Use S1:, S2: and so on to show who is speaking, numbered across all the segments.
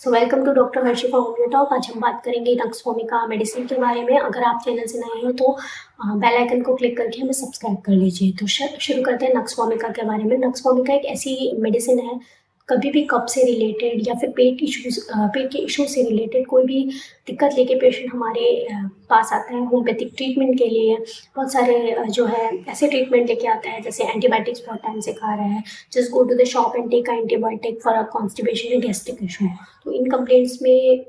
S1: So welcome to doctor Harshika homeo talk. आज हम बात करेंगे नक्सवोमिका मेडिसिन के बारे में। अगर आप चैनल से नए हो तो बेल आइकन को क्लिक करके हमें सब्सक्राइब कर लीजिए। तो शुरू करते हैं नक्सवोमिका के बारे में। नक्सवोमिका एक ऐसी मेडिसिन है, कभी भी कफ से रिलेटेड या फिर पेट के इश्यूज से रिलेटेड कोई भी दिक्कत लेके पेशेंट हमारे पास आता है होम्योपैथिक ट्रीटमेंट के लिए। बहुत सारे जो है ऐसे ट्रीटमेंट लेके आता है, जैसे एंटीबायोटिक्स बहुत टाइम से खा रहा है, just go to the shop and take antibiotic for a constipation या गैस्ट्रिक इशू। तो इन कंप्लेंट्स में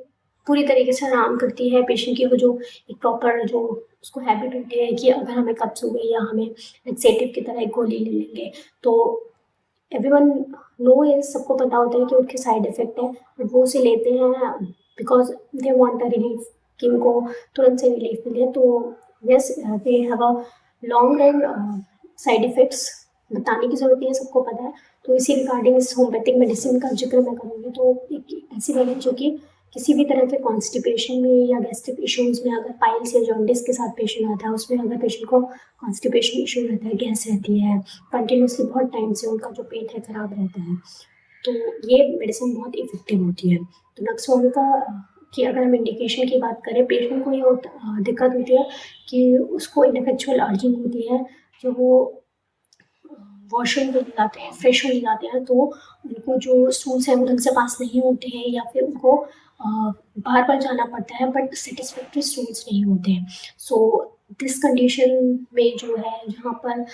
S1: पूरी तरीके से आराम करती है पेशेंट की। वो जो एक प्रॉपर जो उसको हैबिट होती है कि अगर हमें कब्ज हो गई या हमें लेक्सेटिव की तरह एक गोली ले लेंगे, तो एवरीवन नो ये सबको पता होता है कि उनके साइड इफेक्ट है, बट वो उसे लेते हैं because they want a relief, कि उनको तुरंत से रिलीफ मिले। तो yes, they have a long run side effects, बताने की जरूरत नहीं है, सबको पता है। तो इसी रिगार्डिंग इस होम्योपैथिक मेडिसिन का जिक्र मैं करूँगी। तो एक ऐसी दवा जो कि किसी भी तरह के कॉन्स्टिपेशन में या गैस्ट्रिक इश्यूज में, अगर पाइल्स या जॉन्डिस के साथ पेशेंट आता है, उसमें अगर पेशेंट को कॉन्स्टिपेशन इशू रहता है, गैस रहती है कंटिन्यूसली, बहुत टाइम से उनका जो पेट है खराब रहता है, तो ये मेडिसिन बहुत इफेक्टिव होती है। तो नक्सवोमिका की अगर हम इंडिकेशन की बात करें, पेशेंट को ये दिक्कत होती है कि उसको इनफेक्चुअल अर्जिंग होती है। जो वो वॉशरूम के लिए जाते हैं, फ्रेश होने जाते हैं, तो उनको जो स्टूल्स हैं वो ढंग से पास नहीं होते हैं, या फिर उनको बार बार जाना पड़ता है, बट सेटिस्फैक्ट्री स्टूल्स नहीं होते हैं। सो दिस कंडीशन में जो है, जहाँ पर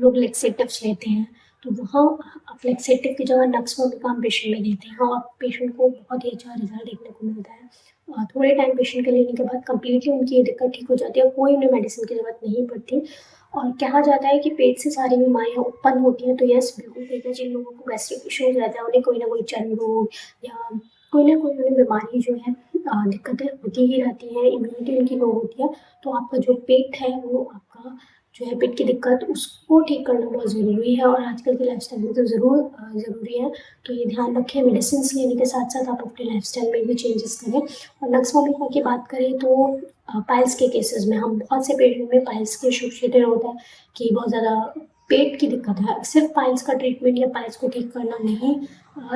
S1: लोग लेक्सेटिव्स लेते हैं, तो वहाँ आप लेक्सेटिव की जगह नक्सवोमिका हम पेशेंट में देते हैं और पेशेंट को बहुत ही अच्छा रिजल्ट देखने को मिलता है। थोड़े टाइम पेशेंट के लेने के बाद कम्प्लीटली उनकी ये दिक्कत ठीक हो जाती है, कोई उन्हें मेडिसिन की ज़रूरत नहीं पड़ती। और कहा जाता है कि पेट से सारी बीमारियाँ उत्पन्न होती हैं, तो यस, बिल्कुल ठीक है। जिन लोगों को गैस्ट्रिक इश्यूज रहता है, उन्हें कोई ना कोई चर्म रोग या कोई ना कोई उन्हें बीमारी जो है, दिक्कतें होती ही रहती हैं, इम्यूनिटी उनकी लो होती है। तो आपका जो पेट है, वो आपका जो है पेट की दिक्कत, उसको ठीक करना बहुत ज़रूरी है, और आजकल की लाइफस्टाइल में तो ज़रूरी है। तो ये ध्यान रखें, मेडिसिन लेने के साथ साथ आप अपने लाइफस्टाइल में भी चेंजेस करें। और नक्सवोमिका की बात करें तो पाइल्स के केसेस में, हम बहुत से पेशेंट में पाइल्स के एसोसिएटेड होता है कि बहुत ज़्यादा पेट की दिक्कत है। सिर्फ पाइल्स का ट्रीटमेंट या पाइल्स को ठीक करना नहीं,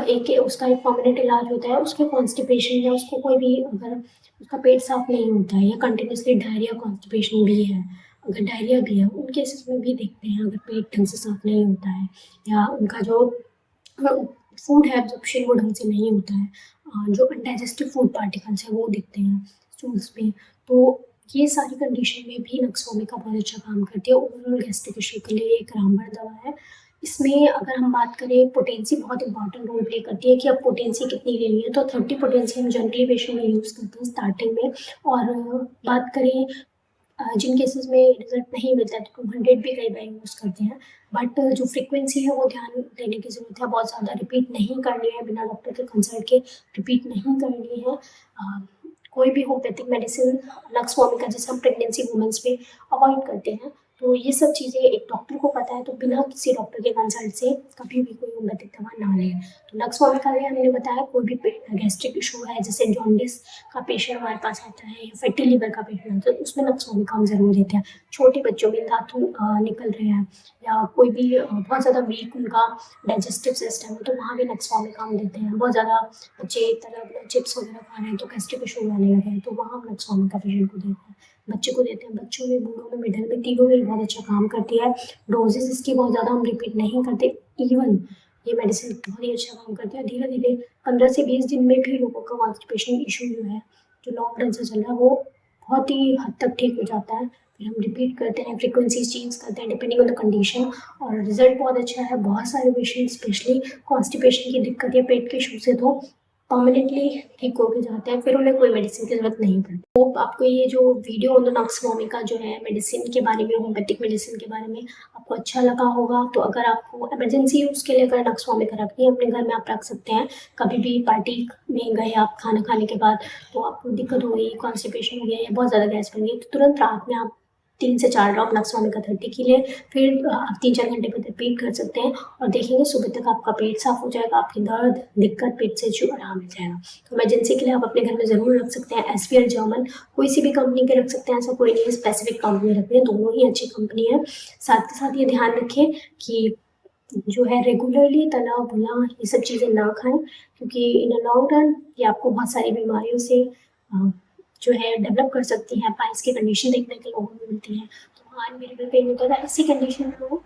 S1: एक उसका एक परमानेंट इलाज होता है। उसके कॉन्स्टिपेशन या उसको कोई भी, अगर उसका पेट साफ नहीं होता है या कंटिन्यूसली डायरिया कॉन्स्टिपेशन भी है, अगर डायरिया भी है, उन केसेस में भी देखते हैं अगर पेट ढंग से साफ नहीं होता है या उनका जो फूड है एब्जॉर्प्शन वो ढंग से नहीं होता है, जो अनडाइजेस्टिव फूड पार्टिकल्स हैं वो दिखते हैं स्टूल्स पे। तो ये सारी कंडीशन में भी नक्सवोमिका बहुत अच्छा काम करती है। ओवरऑल गैस्ट्रिक इशू के लिए एक रामबाण दवा है। इसमें अगर हम बात करें, पोटेंसी बहुत इंपॉर्टेंट रोल प्ले करती है कि अब पोटेंसी कितनी लेनी है। तो 30 पोटेंसी हम जनरली पेशेंट में यूज़ करते हैं स्टार्टिंग में। और बात करें जिन केसेस में रिजल्ट नहीं मिलता है, तो 200 भी कई बार यूज़ करते हैं। बट जो फ्रीक्वेंसी है वो ध्यान देने की ज़रूरत है, बहुत ज़्यादा रिपीट नहीं करनी है, बिना डॉक्टर के कंसल्ट के रिपीट नहीं करनी है। कोई भी होम्योपैथिक मेडिसिन नक्सवोमिका जैसे हम प्रेगनेंसी वुमेंस पे अवॉइड करते हैं। तो ये सब चीज़ें एक डॉक्टर को पता है, तो बिना किसी डॉक्टर के कंसल्ट से कभी भी कोई होम्योपैथिक दवा ना लें। तो नक्सवोमिका में हमने बताया, कोई भी गैस्ट्रिक इशू है, जैसे जॉन्डिस का पेशेंट हमारे पास आता है या फैटी लिवर का पेशेंट आता है, उसमें नक्सवोमिका हम ज़रूर देते हैं। छोटे बच्चों में दांतों निकल रहे हैं या कोई भी बहुत ज़्यादा वीक उनका डाइजेस्टिव सिस्टम है, तो वहाँ भी नक्सवोमिका हम देते हैं। बहुत ज़्यादा बच्चे तरह चिप्स वगैरह खा रहे हैं तो गैस्ट्रिक इशू आने लगे हैं, तो वहाँ हम नक्सवोमिका पेशेंट को देते हैं, बच्चे को देते हैं। बच्चों में, बूढ़ों में, मिडल में, तीनों में बहुत अच्छा काम करती है। डोजेज इसकी बहुत ज़्यादा हम रिपीट नहीं करते। इवन ये मेडिसिन बहुत ही अच्छा काम करती है। धीरे धीरे 15 से 20 दिन में भी लोगों का कॉन्स्टिपेशन इशू जो है, जो लॉन्ग रन से चल रहा है, वो बहुत ही हद तक ठीक हो जाता है। फिर हम रिपीट करते हैं, फ्रीक्वेंसीज चेंज करते हैं डिपेंडिंग ऑन द कंडीशन, और रिजल्ट बहुत अच्छा है। बहुत सारे पेशेंट स्पेशली कॉन्स्टिपेशन की दिक्कत या पेट के इशू से तो परमानेंटली ठीक होके जाते हैं, फिर उन्हें कोई मेडिसिन की ज़रूरत नहीं पड़ती। तो आपको ये जो वीडियो ऑन द नक्सवोमिका जो है मेडिसिन के बारे में, होम्योपैथिक मेडिसिन के बारे में आपको अच्छा लगा होगा। तो अगर आपको इमरजेंसी यूज़ के लिए अगर नक्सवोमिका रखनी है अपने घर में, आप रख सकते हैं। कभी भी पार्टी में गए आप खाना खाने के बाद, तो आपको दिक्कत हो गई, कॉन्स्टिपेशन हो गया या बहुत ज़्यादा गैस बन गई, तो तुरंत रात में आप 3 से 4 ड्रॉप नक्सवोमिका 30 की लें। फिर आप 3-4 घंटे बाद रिपीट कर सकते हैं, और देखेंगे सुबह तक आपका पेट साफ हो जाएगा, आपकी दर्द, दिक्कत, पेट से जो आराम मिल जाएगा। तो इमरजेंसी के लिए आप अपने घर में ज़रूर रख सकते हैं। एसवीआर जर्मन कोई सी भी कंपनी के रख सकते हैं, ऐसा कोई नहीं है स्पेसिफिक कंपनी रखनी है, दोनों ही अच्छी कंपनी है। साथ के साथ ये ध्यान रखें कि जो है रेगुलरली तला भुना ये सब चीज़ें ना खाएँ, क्योंकि इन अ लॉन्ग रन ये आपको बहुत सारी बीमारियों से जो है डेवलप कर सकती हैं। पाइल्स की कंडीशन देखने के लोगों में मिलती है। तो अनबेरेबल पेन होता है, ऐसी कंडीशन में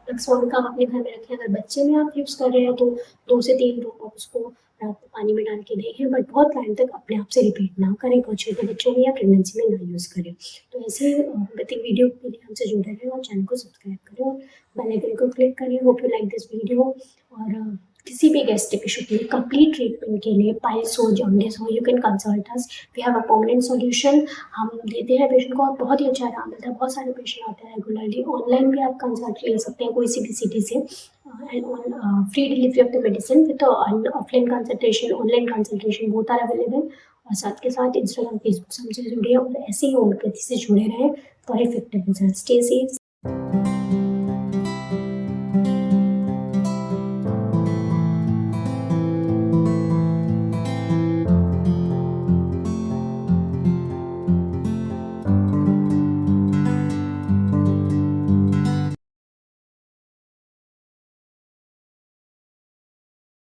S1: नक्सवामिका आप अपने घर में रखें। अगर बच्चे में आप यूज़ कर रहे हैं तो 2 से 3 ड्रॉप आप उसको रात को पानी में डाल के देखें, बट बहुत टाइम तक अपने आप से रिपीट ना करें, बहुत छोटे बच्चों में या प्रेगनेंसी में ना यूज़ करें। तो ऐसे होम्योपैथिक वीडियो के लिए हमसे जुड़े रहें और चैनल को सब्सक्राइब करें और बेल आइकन को क्लिक करें। Hope you like this video. और किसी भी गैस्ट्रिक इशू के लिए कंप्लीट ट्रीटमेंट के लिए, पाइल्स हो, जॉन्डिस हो, you can consult us. We have a permanent solution. हम देते हैं पेशेंट को और बहुत ही अच्छा आराम मिलता है। बहुत सारे पेशेंट आते हैं रेगुलरली। ऑनलाइन भी आप कंसल्ट ले सकते हैं कोई सी भी सिटी से, and on free delivery of the medicine with offline consultation, online consultation, both are available. और साथ के साथ इंस्टाग्राम, फेसबुक से हमसे जुड़िए और ऐसे ही होम्योपैथी से जुड़े रहें for effective result. Stay safe.